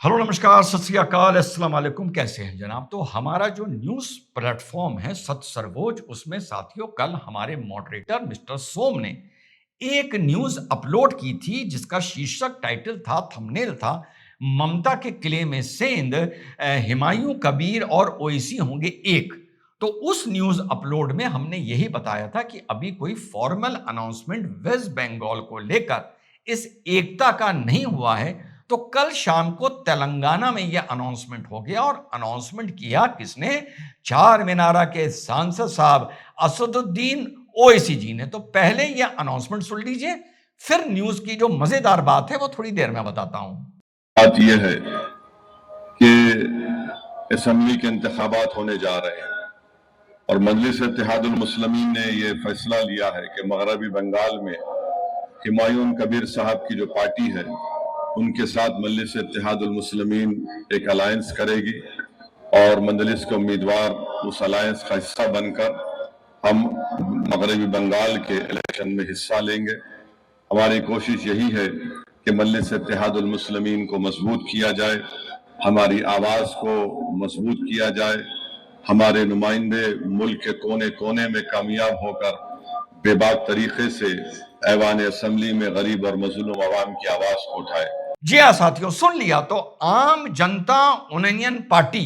Hello, नमस्कार, सत श्री अकाल, अस्सलाम वालेकुम। कैसे हैं जनाब? तो हमारा जो न्यूज़ प्लेटफ़ॉर्म है सच सर्वोज, उसमें साथियों कल हमारे मॉडरेटर मिस्टर सोम ने एक न्यूज़ अपलोड की थी जिसका शीर्षक टाइटल था, थंबनेल था, ममता के किले में सेंध, हुमायूं कबीर और ओवैसी होंगे एक। तो उस न्यूज़ अपलोड में हमने यही बताया था कि अभी कोई फॉर्मल अनाउंसमेंट वेस्ट बंगाल को लेकर इस एकता का नहीं हुआ है। तो कल शाम को तेलंगाना में यह अनाउंसमेंट हो गया और अनाउंसमेंट किया किसने? चार मीनारा के सांसद साहब असदुद्दीन ओवैसी जी ने। तो पहले यह अनाउंसमेंट सुन लीजिए, फिर न्यूज की जो मजेदार बात है वो थोड़ी देर में बताता हूं। बात यह है कि असम्बली के इंतखाबात होने जा रहे हैं और मजलिस इत्तेहादुल मुस्लिमीन ने यह फैसला लिया है कि मगरबी बंगाल में हुमायूं कबीर साहब की जो पार्टी है उनके साथ मजलिस इत्तेहादुल मुस्लिमीन एक अलायंस करेगी और मजलिस के उम्मीदवार उस अलायंस का हिस्सा बनकर हम मगरबी बंगाल के इलेक्शन में हिस्सा लेंगे। हमारी कोशिश यही है कि मजलिस इत्तेहादुल मुस्लिमीन को मजबूत किया जाए, हमारी आवाज को मजबूत किया जाए, हमारे नुमाइंदे मुल्क के कोने कोने में कामयाब होकर बेबाक तरीके से ऐवान असम्बली में गरीब और मजलूम आवाम की आवाज को उठाए। जी हाँ साथियों, सुन लिया। तो आम जनता यूनियन पार्टी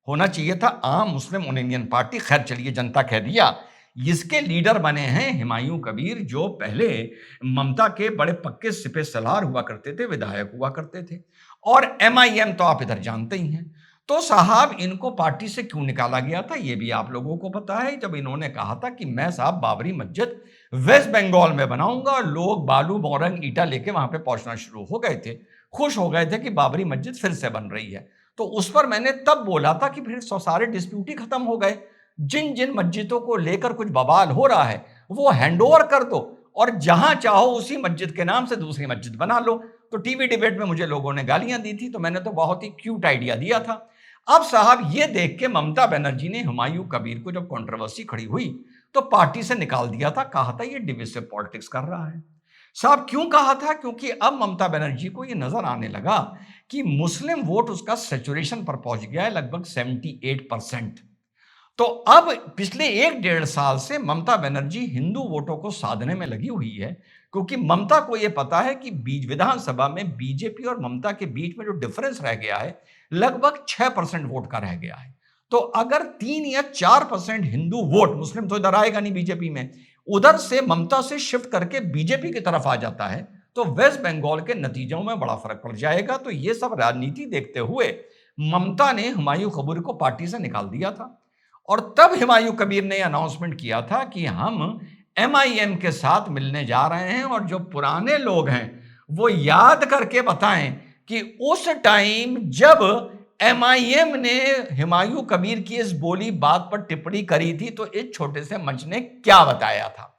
होना चाहिए था, आम मुस्लिम यूनियन पार्टी। खैर चलिए, जनता कह दिया। इसके लीडर बने हैं हुमायूं कबीर, जो पहले ममता के बड़े पक्के सिपह सलार हुआ करते थे, विधायक हुआ करते थे। और एमआईएम तो आप इधर जानते ही हैं। तो साहब, इनको पार्टी से क्यों निकाला गया था ये भी आप लोगों को पता है। जब इन्होंने कहा था कि मैं साहब बाबरी मस्जिद वेस्ट बंगाल में बनाऊंगा, और लोग बालू बोरंग ईटा लेके वहां पे पहुंचना शुरू हो गए थे, खुश हो गए थे कि बाबरी मस्जिद फिर से बन रही है। तो उस पर मैंने तब बोला था कि फिर सारे डिस्प्यूट ही खत्म हो गए। जिन जिन मस्जिदों को लेकर कुछ बवाल हो रहा है वो हैंडओवर कर दो, और जहां चाहो उसी मस्जिद के नाम से दूसरी मस्जिद बना लो। तो टीवी डिबेट में मुझे लोगों ने गालियां दी थी, तो मैंने तो बहुत ही क्यूट आइडिया दिया था। अब साहब, ये देख के ममता बनर्जी ने हुमायूं कबीर को, जब कंट्रोवर्सी खड़ी हुई, तो पार्टी से निकाल दिया था। कहा था ये डिविसिव पॉलिटिक्स कर रहा है। साहब, क्यों कहा था? क्योंकि अब ममता बनर्जी को यह नजर आने लगा कि मुस्लिम वोट उसका सैचुरेशन पर पहुंच गया है, लगभग 78%। तो अब पिछले एक डेढ़ साल से ममता बनर्जी हिंदू वोटों को साधने में लगी हुई है, क्योंकि ममता को यह पता है कि बीच विधानसभा में बीजेपी और ममता के बीच में जो डिफरेंस रह गया है, लगभग 6% वोट का रह गया है। तो अगर 3 या 4% हिंदू वोट, मुस्लिम तो इधर आएगा नहीं बीजेपी में, उधर से ममता से शिफ्ट करके बीजेपी की तरफ आ जाता है, तो वेस्ट बंगाल के नतीजों में बड़ा फर्क पड़ जाएगा। तो यह सब राजनीति देखते हुए ममता ने हुमायूं कबीर को पार्टी से निकाल दिया था। और तब हुमायूं कबीर ने अनाउंसमेंट किया था कि हम एमआईएम के साथ मिलने जा रहे हैं, और जो पुराने लोग हैं वो याद करके बताएं कि उस टाइम जब एमआईएम ने हुमायूं कबीर की इस बोली बात पर टिप्पणी करी थी तो इस छोटे से मंच ने क्या बताया था।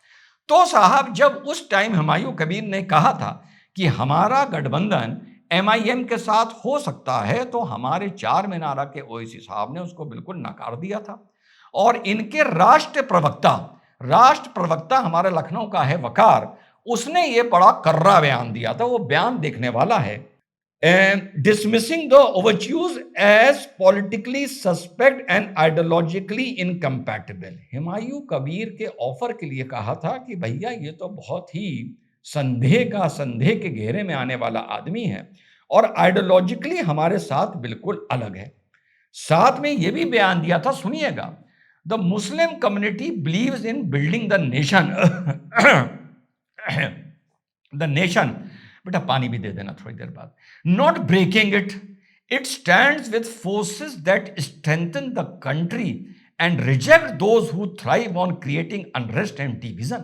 तो साहब, जब उस टाइम हुमायूं कबीर ने कहा था कि हमारा गठबंधन एमआईएम के साथ हो सकता है, तो हमारे चार मीनारा के ओवैसी साहब ने उसको बिल्कुल नकार दिया था। और इनके राष्ट्र प्रवक्ता हमारे लखनऊ का है वकार, उसने ये बड़ा कर्रा बयान दिया था। वो बयान देखने वाला है। Dismissing the overtures as politically suspect and ideologically incompatible। Humayun Kabir के ऑफर के लिए कहा था कि भैया ये तो बहुत ही संदेह के घेरे में आने वाला आदमी है, और आइडियोलॉजिकली हमारे साथ बिल्कुल अलग है। साथ में यह भी बयान दिया था, सुनिएगा, the Muslim community believes in building the nation the nation, बेटा पानी भी दे देना थोड़ी देर बाद, not breaking it. It stands with forces that strengthen the country and reject those who thrive on creating unrest and division.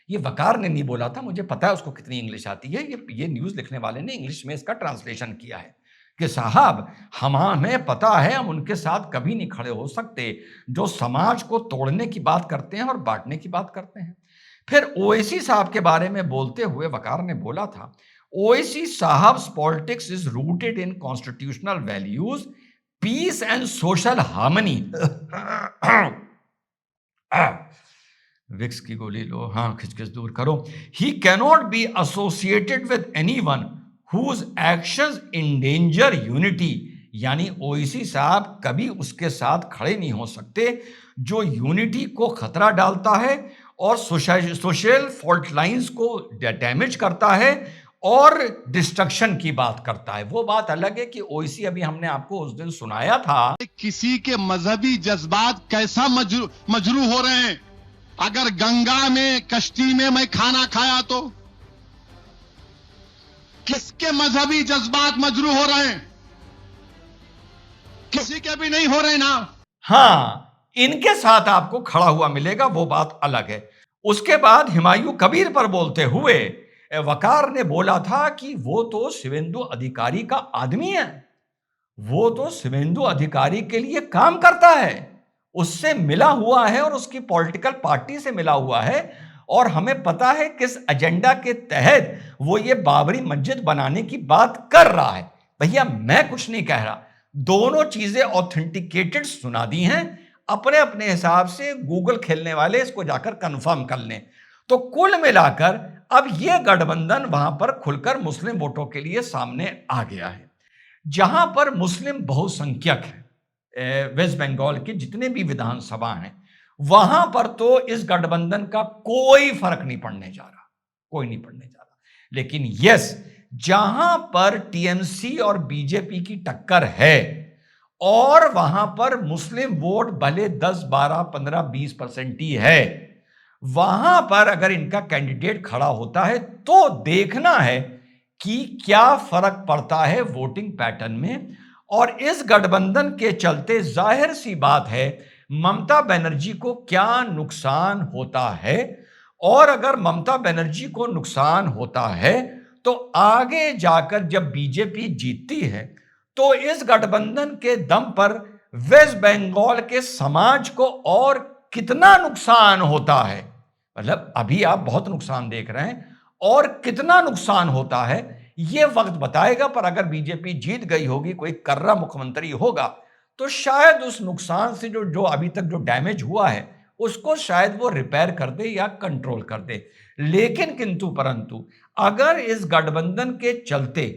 ये वकार ने नहीं बोला था, मुझे पता है उसको कितनी इंग्लिश आती है। ये न्यूज लिखने वाले ने इंग्लिश में इसका ट्रांसलेशन किया है कि साहब, हमें पता है हम उनके साथ कभी नहीं खड़े हो सकते जो समाज को तोड़ने की बात करते हैं और बांटने की बात करते हैं। फिर ओवैसी साहब के बारे में बोलते हुए वकार ने बोला था, ओवैसी साहब politics is rooted in constitutional values, peace and social harmony. Vicks की गोली लो, हाँ, खिचखिच दूर करो। He cannot be associated with anyone whose actions endanger unity, यानी ओवैसी साहब कभी उसके साथ खड़े नहीं हो सकते जो यूनिटी को खतरा डालता है और सोशल फॉल्ट लाइंस को डैमेज करता है और डिस्ट्रक्शन की बात करता है। वो बात अलग है कि ओवैसी, अभी हमने आपको उस दिन सुनाया था, किसी के मजहबी जज्बात कैसा मजरू हो रहे हैं। अगर गंगा में कश्ती में मैं खाना खाया तो किसके मजहबी जज्बात मजरू हो रहे हैं? किसी के भी नहीं हो रहे ना। हाँ, इनके साथ आपको खड़ा हुआ मिलेगा, वो बात अलग है। उसके बाद हुमायूं कबीर पर बोलते हुए वकार ने बोला था कि वो तो शिवेंदु अधिकारी का आदमी है, वो तो शिवेंदु अधिकारी के लिए काम करता है, उससे मिला हुआ है और उसकी पॉलिटिकल पार्टी से मिला हुआ है, और हमें पता है किस एजेंडा के तहत वो ये बाबरी मस्जिद बनाने की बात कर रहा है। भैया मैं कुछ नहीं कह रहा, दोनों चीजें ऑथेंटिकेटेड सुना दी हैं, अपने अपने हिसाब से गूगल खेलने वाले इसको जाकर कंफर्म कर लें। तो कुल मिलाकर अब ये गठबंधन वहां पर खुलकर मुस्लिम वोटों के लिए सामने आ गया है। जहां पर मुस्लिम बहुसंख्यक है, वेस्ट बंगाल के जितने भी विधानसभा हैं, वहां पर तो इस गठबंधन का कोई फर्क नहीं पड़ने जा रहा, कोई नहीं पड़ने जा रहा। लेकिन यस, जहां पर टीएमसी और बीजेपी की टक्कर है और वहां पर मुस्लिम वोट भले 10, 12, 15, 20% ही है, वहां पर अगर इनका कैंडिडेट खड़ा होता है तो देखना है कि क्या फर्क पड़ता है वोटिंग पैटर्न में। और इस गठबंधन के चलते जाहिर सी बात है ममता बनर्जी को क्या नुकसान होता है, और अगर ममता बनर्जी को नुकसान होता है तो आगे जाकर जब बीजेपी जीतती है तो इस गठबंधन के दम पर वेस्ट बंगाल के समाज को और कितना नुकसान होता है। मतलब अभी आप बहुत नुकसान देख रहे हैं, और कितना नुकसान होता है यह वक्त बताएगा। पर अगर बीजेपी जीत गई होगी, कोई कर्रा मुख्यमंत्री होगा, तो शायद उस नुकसान से जो अभी तक जो डैमेज हुआ है उसको शायद वो रिपेयर कर दे या कंट्रोल कर दे। लेकिन किंतु परंतु अगर इस गठबंधन के चलते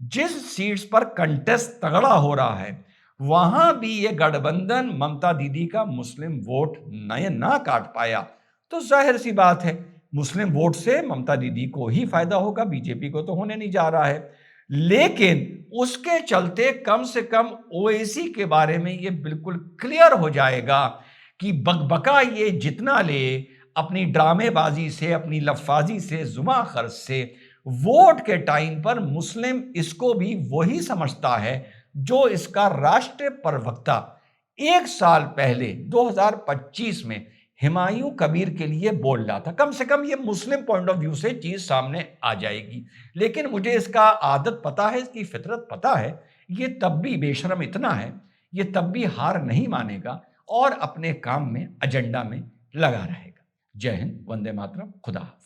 जिस सीट्स पर कंटेस्ट तगड़ा हो रहा है वहां भी ये गठबंधन ममता दीदी का मुस्लिम वोट ना काट पाया, तो जाहिर सी बात है मुस्लिम वोट से ममता दीदी को ही फायदा होगा, बीजेपी को तो होने नहीं जा रहा है। लेकिन उसके चलते कम से कम ओवैसी के बारे में ये बिल्कुल क्लियर हो जाएगा कि बकबका ये जितना ले, अपनी ड्रामेबाजी से, अपनी लफाजी से, जुमा खर्च से, वोट के टाइम पर मुस्लिम इसको भी वही समझता है जो इसका राष्ट्रीय प्रवक्ता 1 साल पहले 2025 में हुमायूं कबीर के लिए बोल रहा था। कम से कम ये मुस्लिम पॉइंट ऑफ व्यू से चीज सामने आ जाएगी। लेकिन मुझे इसका आदत पता है, इसकी फितरत पता है, ये तब भी बेशरम इतना है, ये तब भी हार नहीं मानेगा और अपने काम में, एजेंडा में लगा रहेगा। जय हिंद, वंदे मातरम, खुदा हाफिज।